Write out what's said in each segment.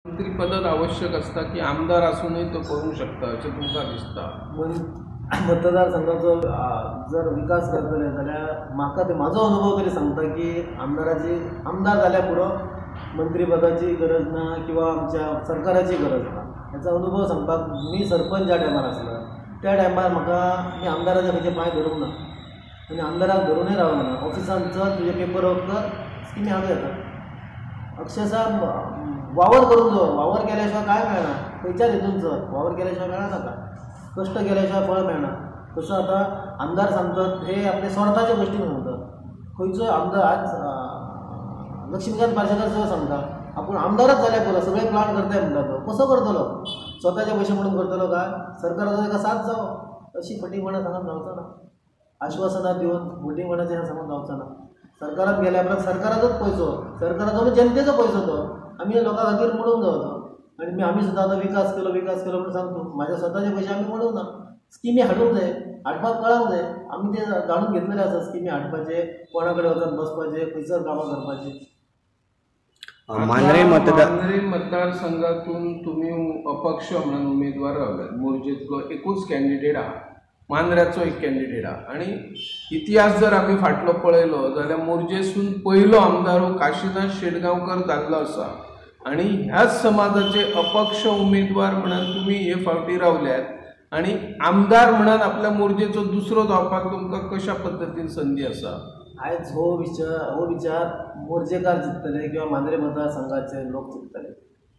मंत्रीपदात आवश्यक असता की आमदार असूनही तो करू शकता अशें तुमकां दिसता? मतदारसंघाचो जर विकास करतले जाल्यार म्हाका ते म्हाजो अनुभव तरी सांगता की आमदार जाल्या पुरो मंत्रीपदाची गरज ना किंवा आमच्या सरकाराची गरज ना. याचा अनुभव सांगपाक मी सरपंच ज्या टायमार आसलो त्या टायमार म्हाका मी आमदाराचे खंयचे पांय धरूंक ना आनी आमदाराक धरूनय रावना ना. ऑफिसान चल तुजे पेपर वर्क कर स्किमी हाडूं येता. अक्षरशः वावर करून जो वावर केल्याशिवाय काय मेळना. खंयच्याच हितून चल वावर केल्याशिवाय मेळना ताका. कष्ट केल्याशिवाय फळ मेळना. तसो आतां आमदार सांगतात हे आपले स्वार्थाच्या गोष्टी सांगतात. खंयचो आमदार आज लक्ष्मीकांत पार्सेकर जो सांगता आपूण आमदारच जाल्या पुरो सगळे प्लान करताय म्हणटा तो कसो करतलो? स्वताचे पयशे म्हणून करतलो काय? सरकाराचो एका साथ जावो अशी फटींगपणां सांगत जावचो ना. आश्वासनां दिवन फटींगपणाचें हें सांगून जावचो ना. सरकारान गेल्या उपरांत सरकाराचोच पयसो सरकाराचो जनतेचो पयसो तो आमी लोकां खातीर मोडूंक जावचो. आनी आमी सुद्दां आतां विकास केलो म्हणून सांगतो. म्हाज्या स्वताचे पयशे आमी मोडूंक ना. स्किमी हाडूंक जाय हाडपाक कळंक जाय. आमी ते जाणून घेतलेले आसा स्किमी हाडपाचे कोणा कडेन वचून बसपाचे खंयसर कामां करपाची. मांद्रे मतदारसंघातून तुम्ही अपक्ष म्हणून उमेदवार रावल्यात. मोर्चेंतलो एकूच कॅन्डिडेट आहा मांद्र्याचो एक कॅन्डिडेट आहा आनी इतिहास जर आमी फाटलो पळयलो जाल्यार मोर्जेसून पयलो आमदार हो काशीनाथ शेटगांवकर जाल्लो आसा आनी ह्याच समाजाचे अपक्ष उमेदवार म्हणून तुमी हे फावटी रावल्यात आनी आमदार म्हणून आपल्या मोर्जेचो दुसरो जावपाक तुमकां कशा पद्दतीन संदी आसा? आयज हो विचार मोर्जेकार चिंततले किंवा मांद्रे मतदारसंघाचे लोक चिंततले.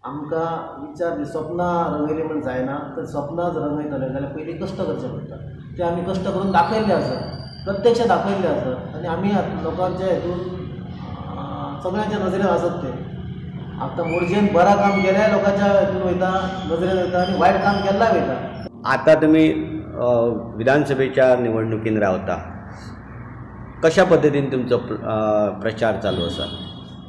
आमकां विचार स्वप्नां रंगयली म्हण जायना. तर स्वप्नां जर रंगयतले जाल्यार पयलीं कश्ट करचे पडटा. ते आमी कश्ट करून दाखयल्ले आसा प्रत्यक्ष दाखयल्ले आसा आनी आमी लोकांच्या हितून सगळ्यांच्या नजरेन आसत ते. आतां मोर्जेन बरा काम केल्यार लोकांच्या हितून वयता नजरेन वयता आनी वायट काम केल्ल्याय वयता. आता तुम्ही विधानसभेच्या निवडणुकीन रावता. कशा पद्धतीन तुमचो प्रचार चालू आसा?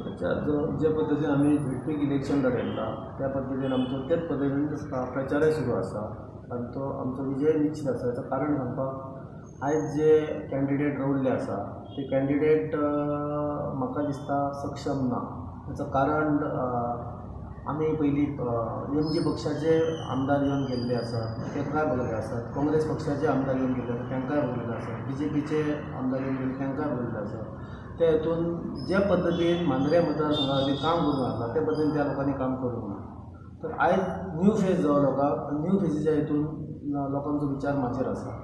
प्रचार जे पद्धतीन आमी झुडपीक इलेक्शन लडयता त्या पद्धतीन आमचो तेच पद्धतीन प्रचारय सुरू आसा आनी तो आमचो विजय निश्चित आसा. हेचं कारण सांगपाक आयज जे कॅन्डिडेट रावल्ले आसा ते कॅन्डिडेट म्हाका दिसता सक्षम ना. हेचं कारण आमी पयलीं एम जी पक्षाचे आमदार येवन गेल्ले आसा तांकांय बघिल्ले आसात. काँग्रेस पक्षाचे आमदार येवन गेल्ले आसा तांकांय बघिल्ले आसा. BJPचे आमदार येवन गेल्ले तांकांय बघिल्ले आसा. त्या हितून जे पद्धतीन मांद्रे मतदारसंघा खातीर काम करूंक लागला ते पद्धतीन त्या लोकांनी काम करूंक ना. तर आयज न्यू फेज जो लोकांक न्यू फेजीच्या हितून लोकांचो विचार म्हाजेर आसा.